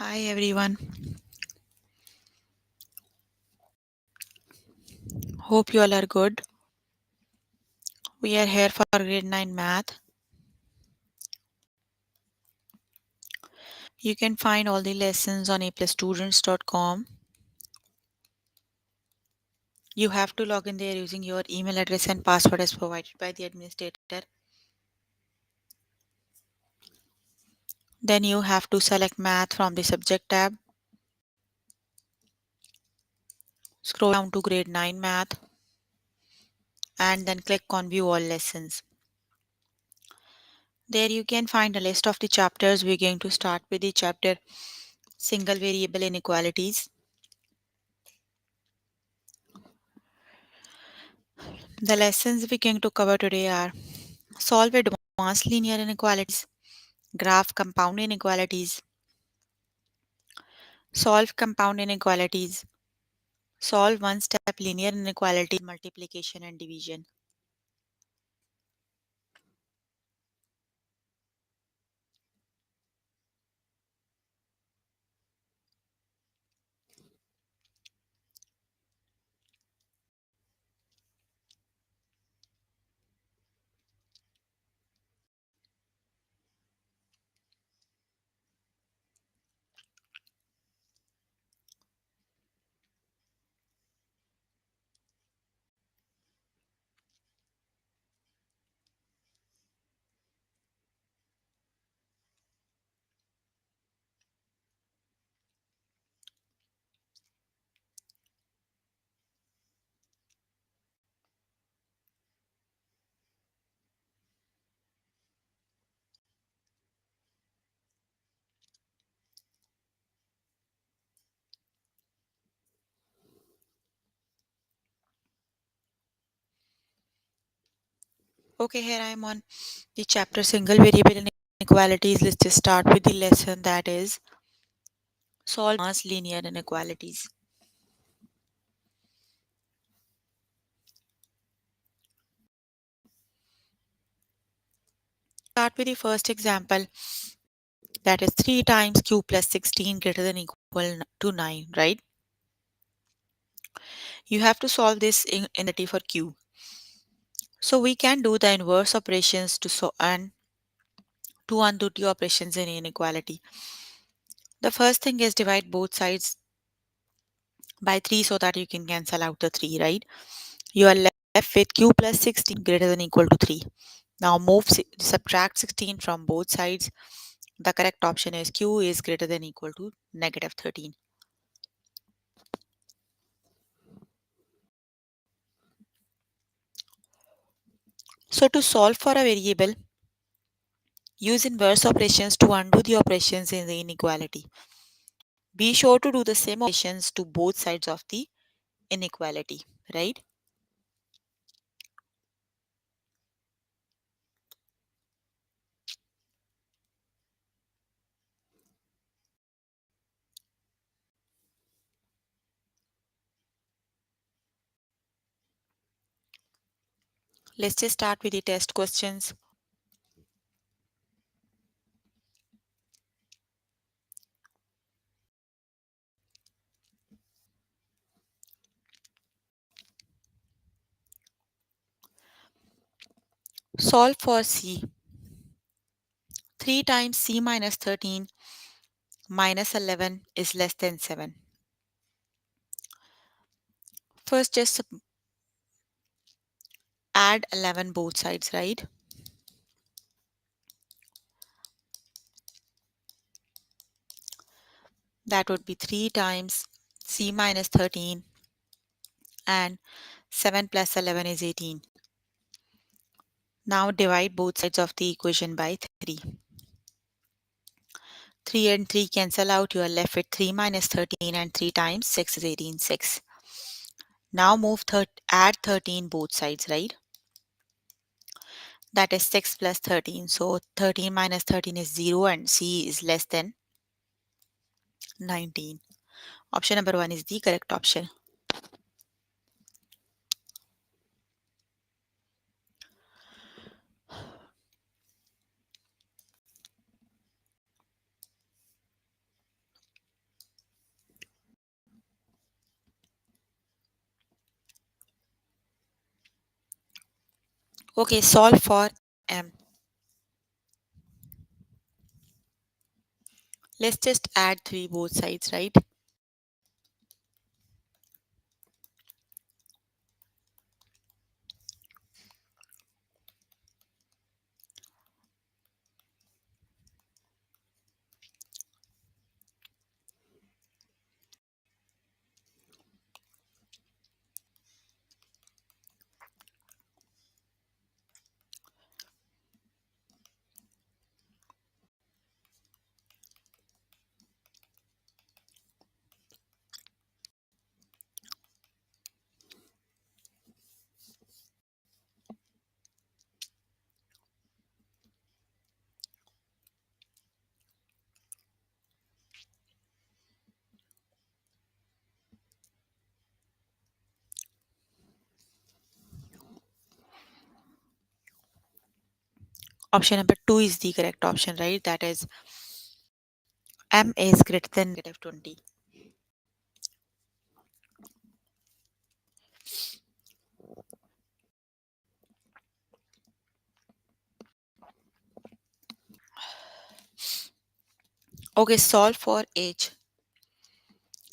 Hi everyone. Hope you all are good. We are here for grade 9 math. You can find all the lessons on aplusstudents.com. You have to log in there using your email address and password as provided by the administrator. Then you have to select math from the subject tab. Scroll down to grade 9 math and then click on view all lessons. There you can find a list of the chapters. We're going to start with the chapter single variable inequalities. The lessons we're going to cover today are solve advanced linear inequalities, graph compound inequalities, solve compound inequalities, solve one-step linear inequality, multiplication and division. Okay, here I am on the chapter single variable inequalities. Let's just start with the lesson that is solve advanced linear inequalities. Start with the first example that is 3 times q plus 16 greater than equal to 9, right? You have to solve this inequality for q. So we can do the inverse operations and to undo the operations in inequality. The first thing is divide both sides by 3 so that you can cancel out the 3, right? You are left with q plus 16 greater than equal to 3. Now subtract 16 from both sides. The correct option is q is greater than equal to negative 13. So to solve for a variable, use inverse operations to undo the operations in the inequality. Be sure to do the same operations to both sides of the inequality, right? Let's just start with the test questions. Solve for C. 3 times C minus 13 minus 11 is less than 7. First, just add 11 both sides, right? That would be 3 times C minus 13 and 7 plus 11 is 18. Now divide both sides of the equation by 3. 3 and 3 cancel out. You are left with 3 minus 13 and 3 times 6 is 18, 6. Now add 13 both sides, right? That is 6 plus 13. So 13 minus 13 is 0 and C is less than 19. Option number 1 is the correct option. Okay, solve for m. Let's just add 3 both sides, right? Option number 2 is the correct option, right? That is m is greater than negative 20. Okay, solve for h.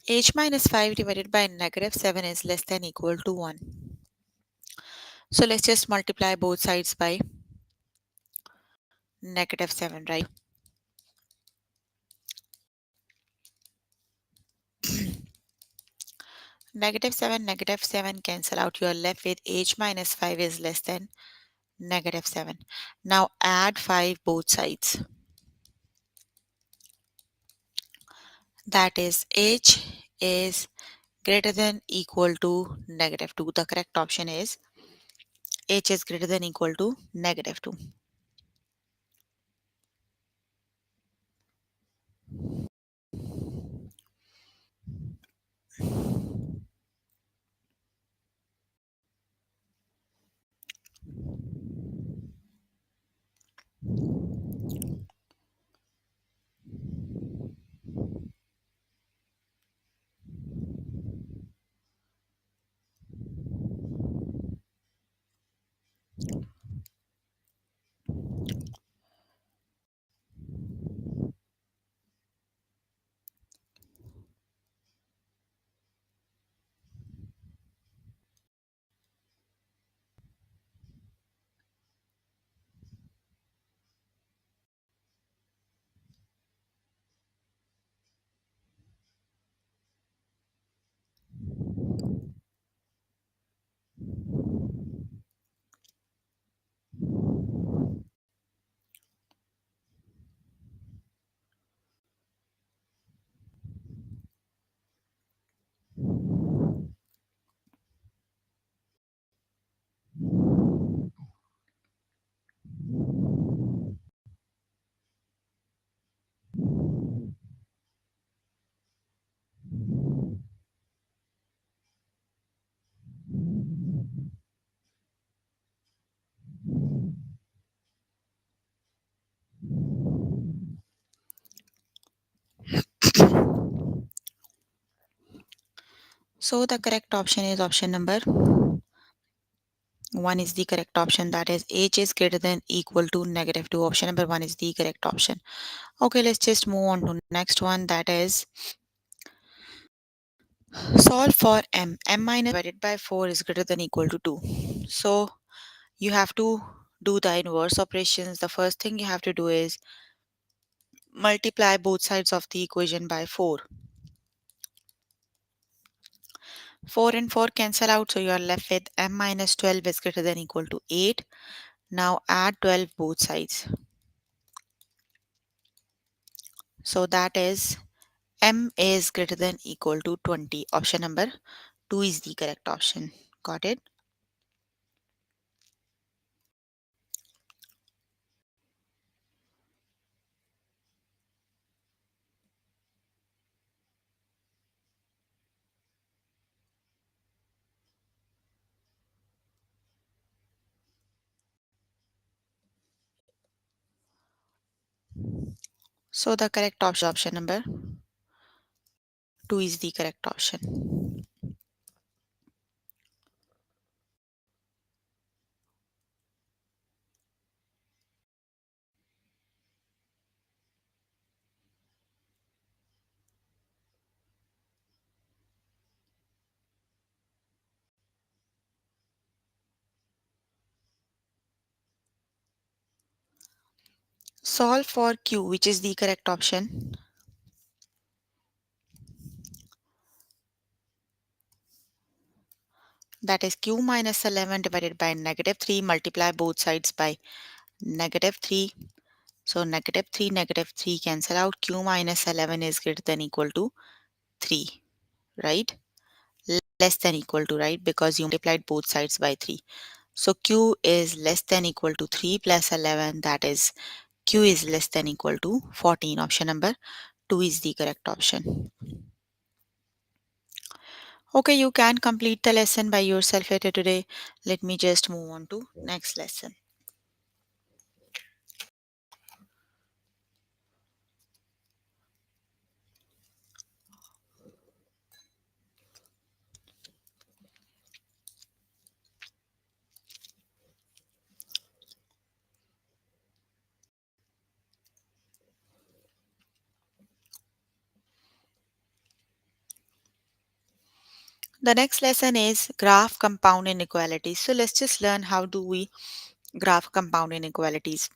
H minus 5 divided by negative 7 is less than equal to 1. So let's just multiply both sides by negative 7, right? Negative 7 cancel out. You are left with h minus 5 is less than negative 7. Now add 5 both sides. That is h is greater than equal to negative 2. The correct option is h is greater than equal to negative 2. So the correct option is option number 1 is the correct option. That is h is greater than equal to negative 2. Option number 1 is the correct option. Okay, let's just move on to next one. That is solve for m. M minus divided by 4 is greater than equal to 2. So you have to do the inverse operations. The first thing you have to do is multiply both sides of the equation by 4. 4 and 4 cancel out, so you are left with m minus 12 is greater than equal to 8. Now add 12 both sides. So that is m is greater than equal to 20. Option number 2 is the correct option. Got it? So the correct option number 2 is the correct option. solve for q, which is the correct option. That is q minus 11 divided by negative 3, multiply both sides by negative 3. So negative 3 cancel out. Q minus 11 is greater than equal to 3, right? Less than equal to, right? Because you multiplied both sides by 3. So Q is less than equal to 3 plus 11. That is Q is less than equal to 14. Option number 2 is the correct option. Okay, you can complete the lesson by yourself later today. Let me just move on to next lesson. The next lesson is graph compound inequalities. So let's just learn how do we graph compound inequalities.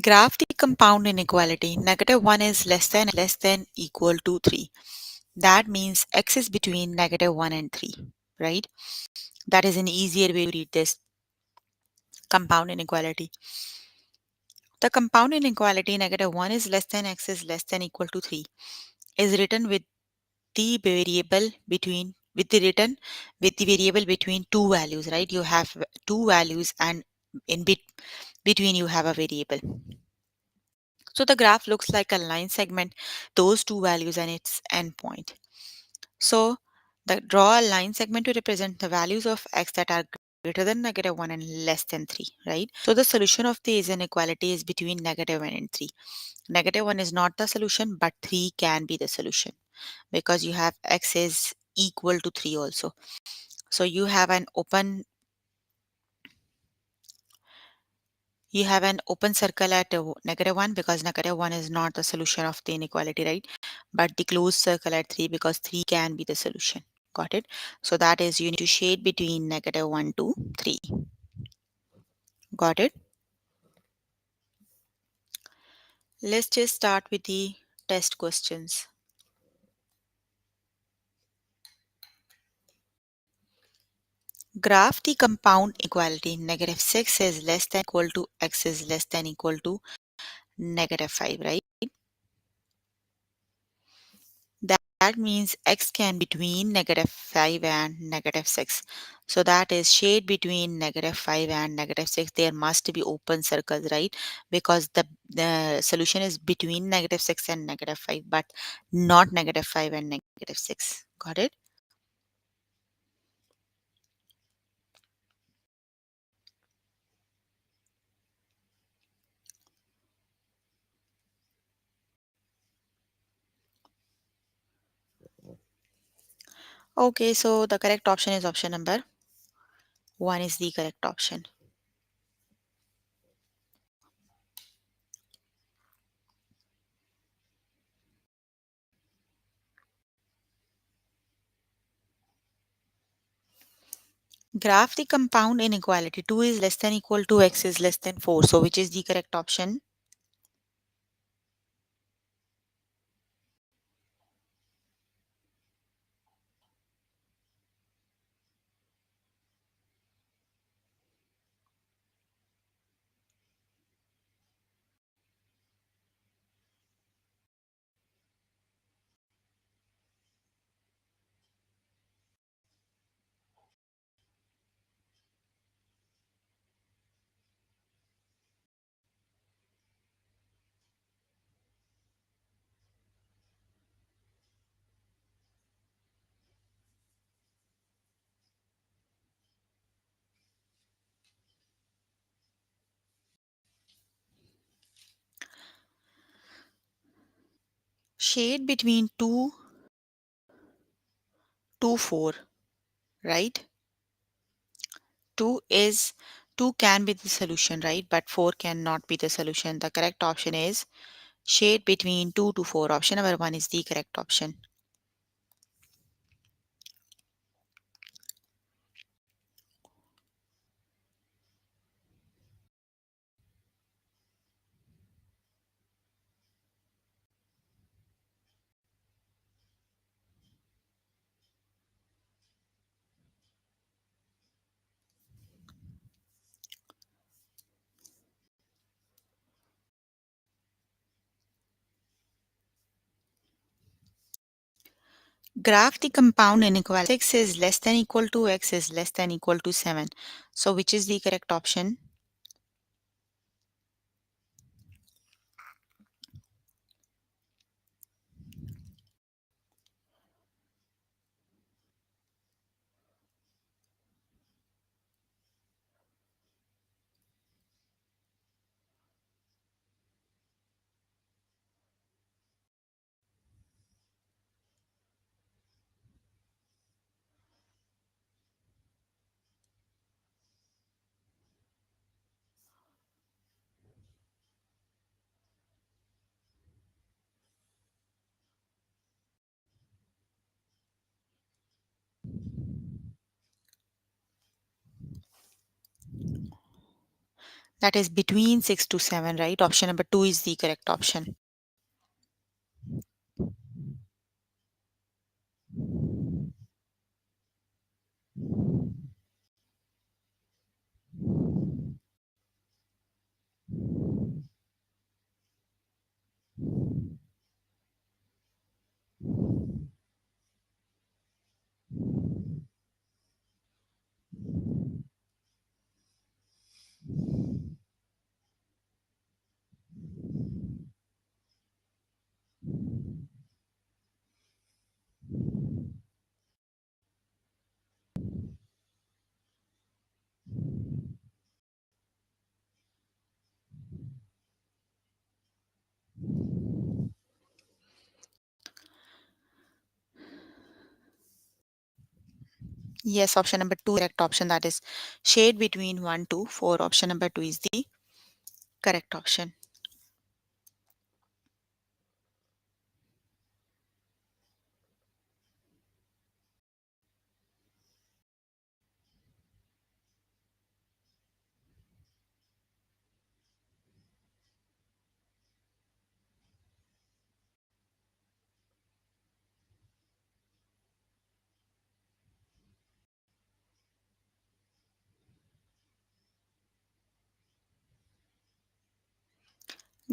Graph the compound inequality. Negative 1 is less than equal to 3. That means x is between negative 1 and 3, right? That is an easier way to read this compound inequality. The compound inequality negative 1 is less than x is less than equal to 3 is written with the variable between with the variable between two values, right? You have two values and in between you have a variable. So the graph looks like a line segment, those two values and its endpoint. So draw a line segment to represent the values of x that are greater than negative 1 and less than 3, right? So the solution of the inequality is between negative 1 and 3. Negative 1 is not the solution, but 3 can be the solution because you have x is equal to 3 also. So you have an open circle at negative 1 because negative 1 is not the solution of the inequality, right? But the closed circle at 3 because 3 can be the solution. Got it? So that is you need to shade between negative 1 to 3. Got it? Let's just start with the test questions. Graph the compound equality. Negative 6 is less than equal to x is less than equal to negative 5, right? That means x can between negative 5 and negative 6. So that is shade between negative 5 and negative 6. There must be open circles, right? Because the solution is between negative 6 and negative 5, but not negative 5 and negative 6. Got it? Okay, so the correct option is option number 1 is the correct option. Graph the compound inequality. 2 is less than equal to x is less than 4. So which is the correct option? Shade between 2 to 4, right? 2 is 2 can be the solution, right? But 4 cannot be the solution. The correct option is shade between 2 to 4. Option number 1 is the correct option. Graph the compound inequality. 6 is less than equal to x is less than equal to 7. So which is the correct option? That is between 6 to 7, right? Option number 2 is the correct option. Yes, option number 2 correct option, that is shade between 1 to 4. Option number 2 is the correct option.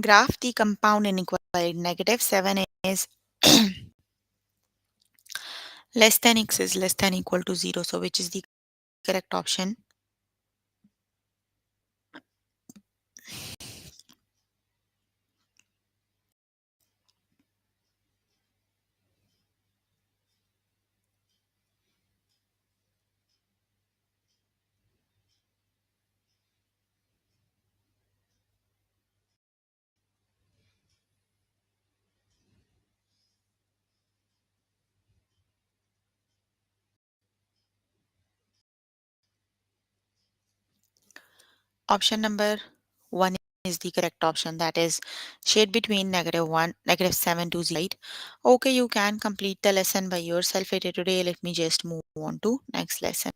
Graph the compound inequality. Negative 7 is less than x is less than equal to 0. So which is the correct option? Option number 1 is the correct option. That is shade between negative 1, negative 7 to 0. Right? Okay, you can complete the lesson by yourself today. Let me just move on to next lesson.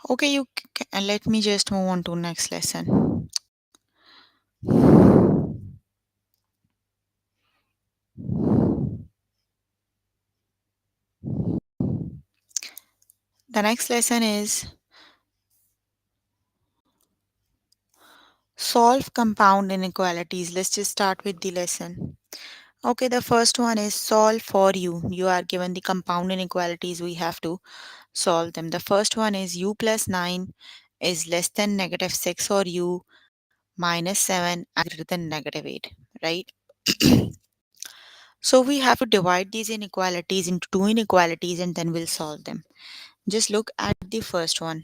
Okay, let me just move on to next lesson. The next lesson is solve compound inequalities. Let's just start with the lesson. Okay, the first one is solve for u. You are given the compound inequalities. We have to solve them. The first one is u plus 9 is less than negative 6 or u minus 7 greater than negative 8, right? So we have to divide these inequalities into two inequalities and then we'll solve them. Just look at the first one.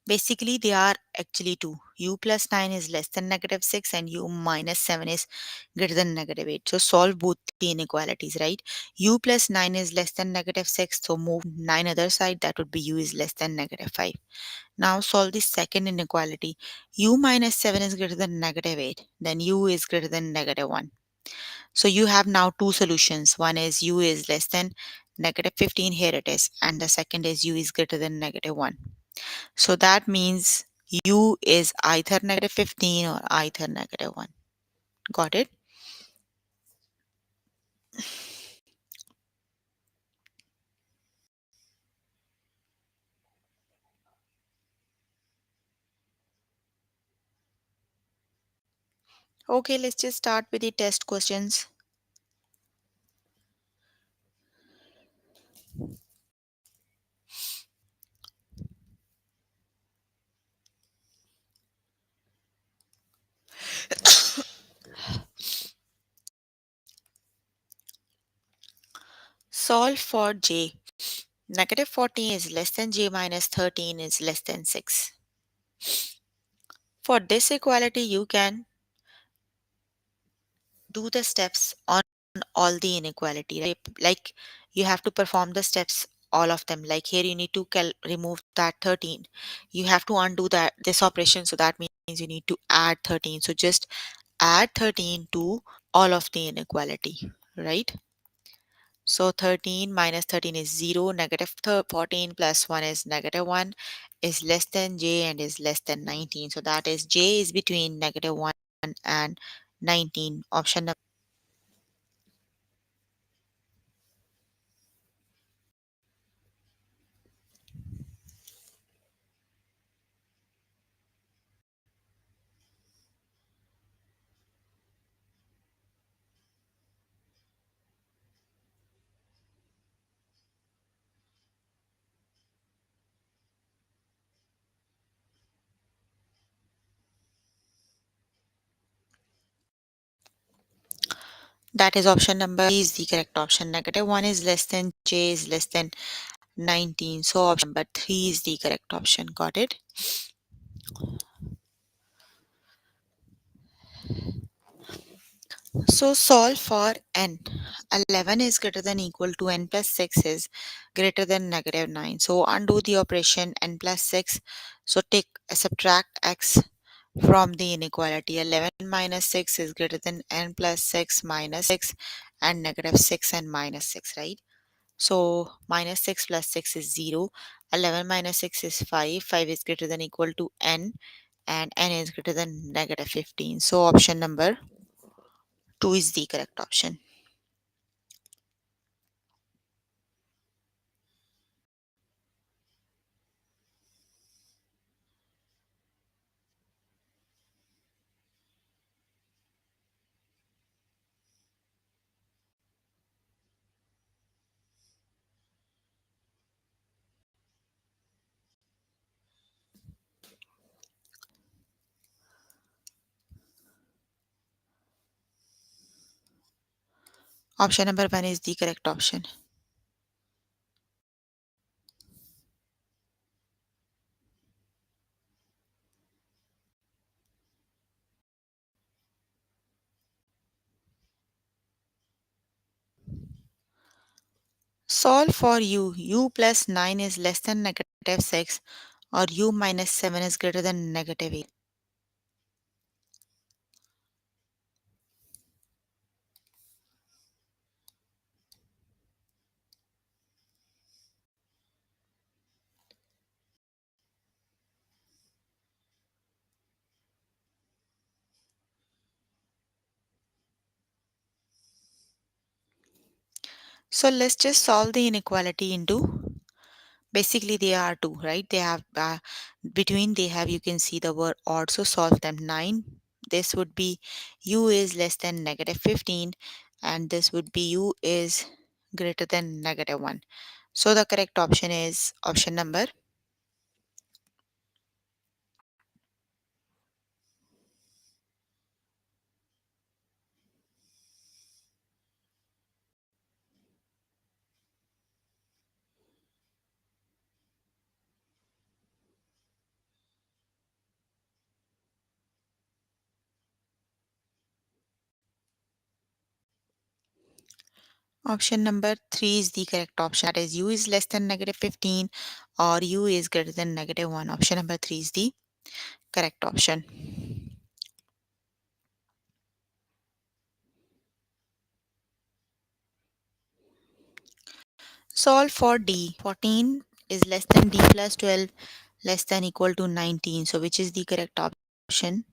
Basically, they are actually two. u plus 9 is less than negative 6 and u minus 7 is greater than negative 8. So solve both the inequalities, right? U plus 9 is less than negative 6, so move 9 other side, that would be u is less than negative 5. Now solve the second inequality. U minus 7 is greater than negative 8, then u is greater than negative 1. So you have now two solutions. One is u is less than negative 15, here it is, and the second is u is greater than negative 1. So that means u is either negative 15 or either negative 1. Got it? Okay, let's just start with the test questions. Solve for j. Negative 14 is less than j minus 13 is less than 6. For this equality, you can do the steps on all the inequality, right? Like you have to perform the steps, all of them. Like here, you need to remove that 13. You have to undo that this operation, so that means you need to add 13. So just add 13 to all of the inequality, right? So 13 minus 13 is 0, negative 14 plus 1 is negative 1, is less than j and is less than 19. So that is j is between negative 1 and 19. Option number. That is option number B is the correct option. Negative 1 is less than j is less than 19. So option number 3 is the correct option. Got it? So solve for n. 11 is greater than equal to n plus 6 is greater than negative 9. So undo the operation n plus 6. So take subtract x from the inequality. 11 minus 6 is greater than n plus 6 minus 6 and negative 6 and minus 6, right? So minus 6 plus 6 is 0. 11 minus 6 is 5. 5 is greater than equal to n and n is greater than negative 15. So option number 2 is the correct option. Option number 1 is the correct option. Solve for u plus 9 is less than negative 6 or u minus 7 is greater than negative 8. So let's just solve the inequality into, basically they are two, right? They have between they have, you can see the word odd, so solve them. 9, this would be u is less than negative 15 and this would be u is greater than negative 1. So the correct option is option number. Option number 3 is the correct option. That is u is less than negative 15 or u is greater than negative 1. Option number 3 is the correct option. Solve for D. 14 is less than D plus 12 less than equal to 19. So which is the correct option?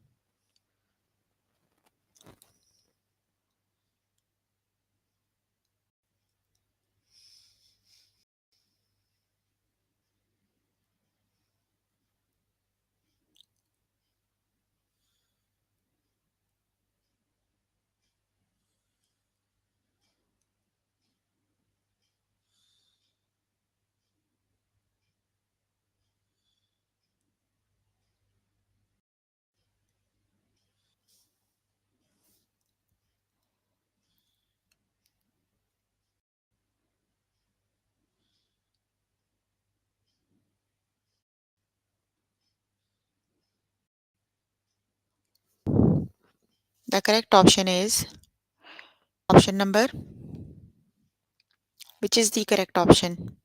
The correct option is option number, which is the correct option.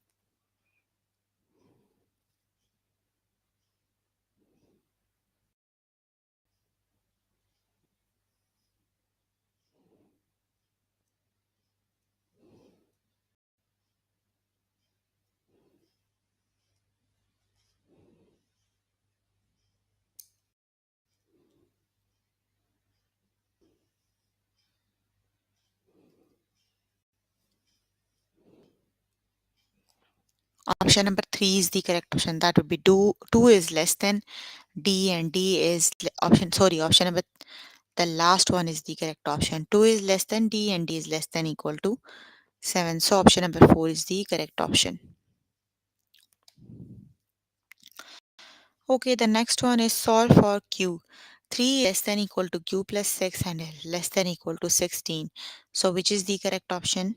Option number 3 is the correct option. That would be 2 is less than D and D is option number, the last one is the correct option. 2 is less than D and D is less than equal to 7. So option number 4 is the correct option. Okay, the next one is solve for Q. 3 less than equal to Q plus 6 and less than equal to 16. So which is the correct option?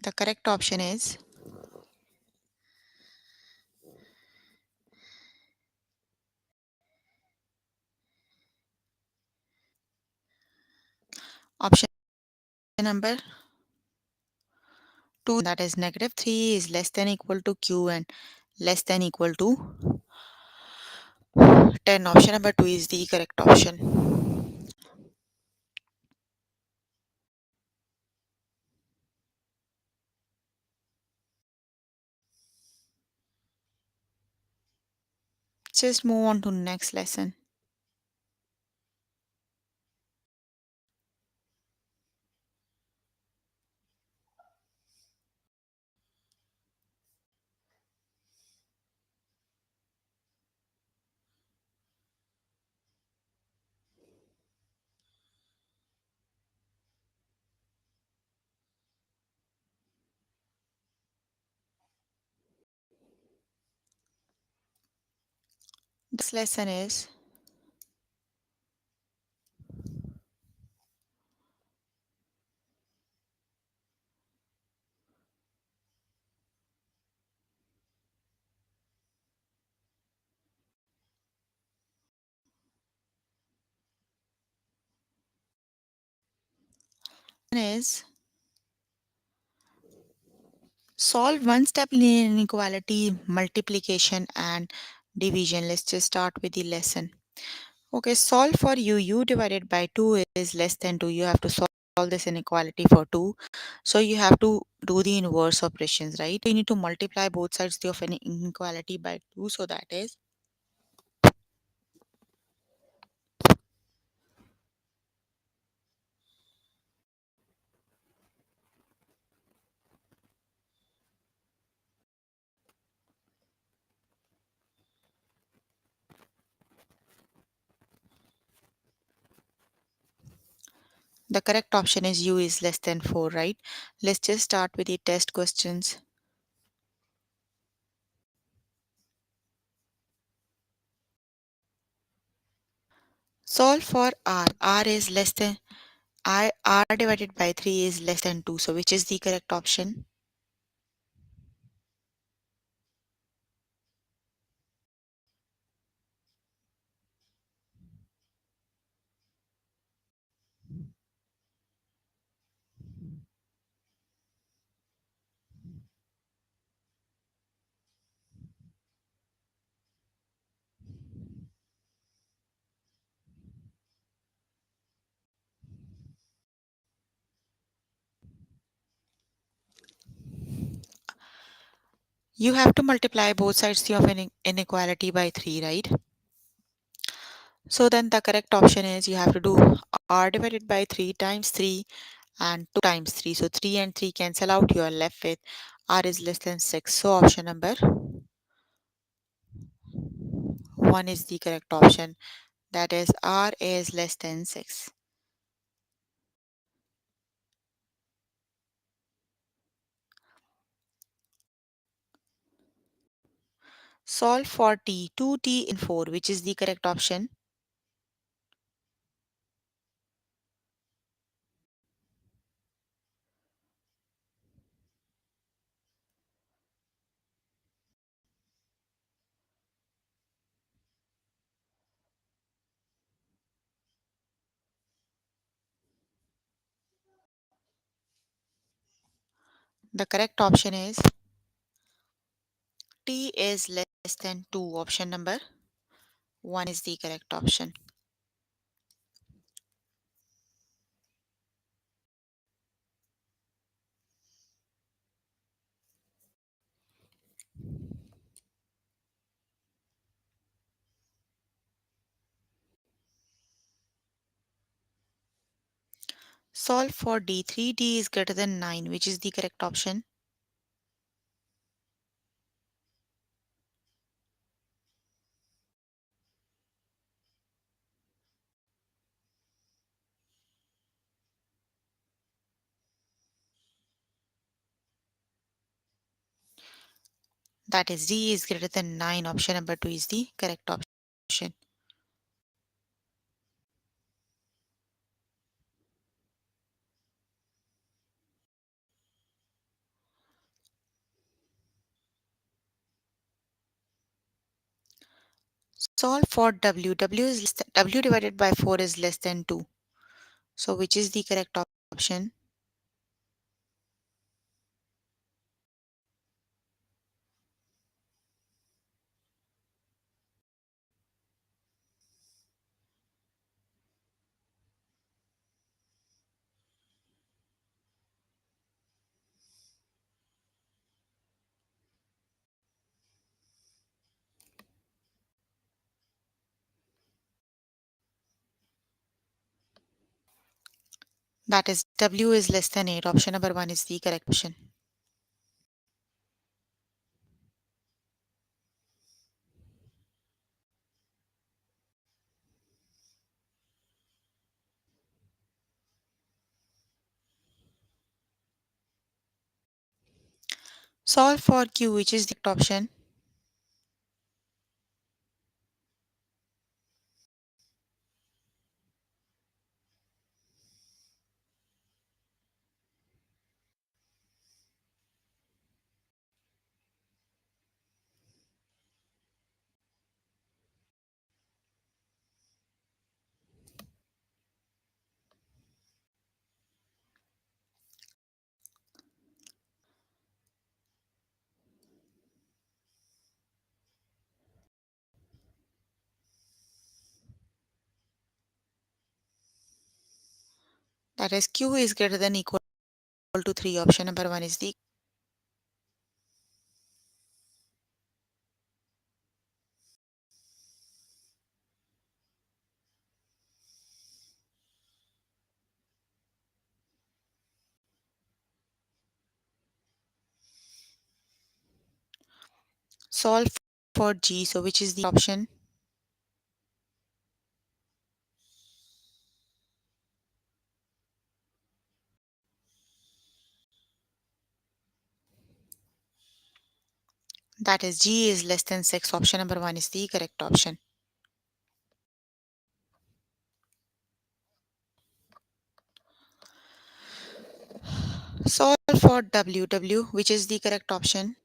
The correct option is option number 2, that is negative 3 is less than equal to Q and less than equal to 10. Option number 2 is the correct option. Just move on to next lesson. This lesson is solve one step linear inequality, multiplication and division. Let's just start with the lesson. Okay, solve for u. U divided by 2 is less than 2. You have to solve this inequality for 2. So you have to do the inverse operations, right? You need to multiply both sides of an inequality by 2. So that is the correct option is u is less than 4, right? Let's just start with the test questions. Solve for r. R is less than r divided by 3 is less than 2. So which is the correct option? You have to multiply both sides of an inequality by 3, right? So then the correct option is you have to do r divided by 3 times 3 and 2 times 3. So 3 and 3 cancel out. You are left with r is less than 6. So option number 1 is the correct option. That is r is less than 6. Solve for t, 2t in 4, which is the correct option. The correct option is t is less than 2. Option number 1 is the correct option. Solve for d, 3d is greater than 9, which is the correct option. That is d is greater than 9. Option number 2 is the correct option. Solve for w. W divided by 4 is less than 2. So which is the correct option? That is w is less than 8. Option number 1 is the correct option. Solve for q, which is the correct option. That is q is greater than equal to 3. Option number 1 is the solve for g. So which is the option? That is g is less than 6. Option number 1 is the correct option. Solve for w, which is the correct option?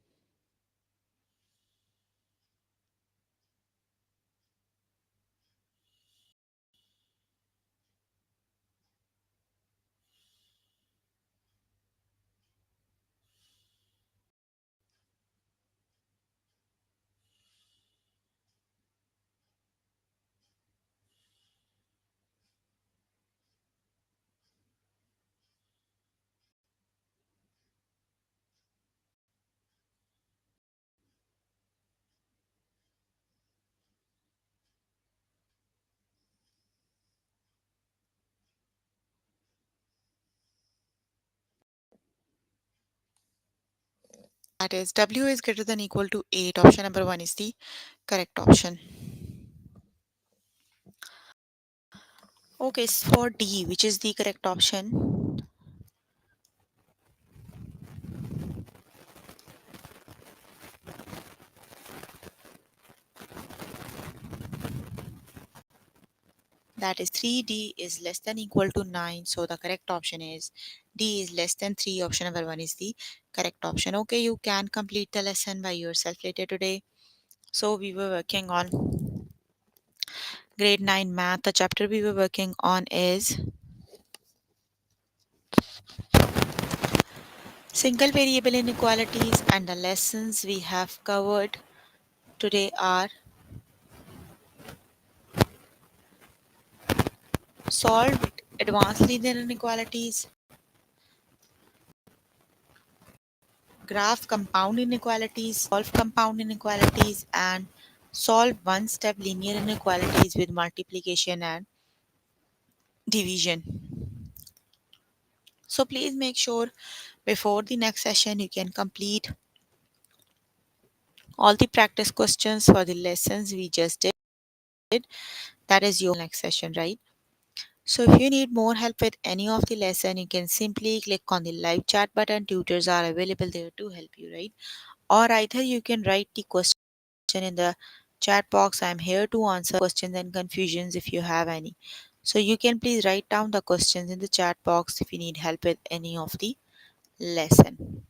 That is w is greater than equal to 8. Option number 1 is the correct option. Okay, so for d, which is the correct option? That is 3d is less than equal to 9. So the correct option is d is less than 3. Option number 1 is the correct option. Okay, you can complete the lesson by yourself later today. So we were working on grade 9 math. The chapter we were working on is single variable inequalities, and the lessons we have covered today are solve advanced linear inequalities, graph compound inequalities, solve compound inequalities, and solve one-step linear inequalities with multiplication and division. So please make sure before the next session you can complete all the practice questions for the lessons we just did. That is your next session, right? So if you need more help with any of the lesson, you can simply click on the live chat button. Tutors are available there to help you, right? Or either you can write the question in the chat box. I'm here to answer questions and confusions if you have any. So you can please write down the questions in the chat box if you need help with any of the lesson.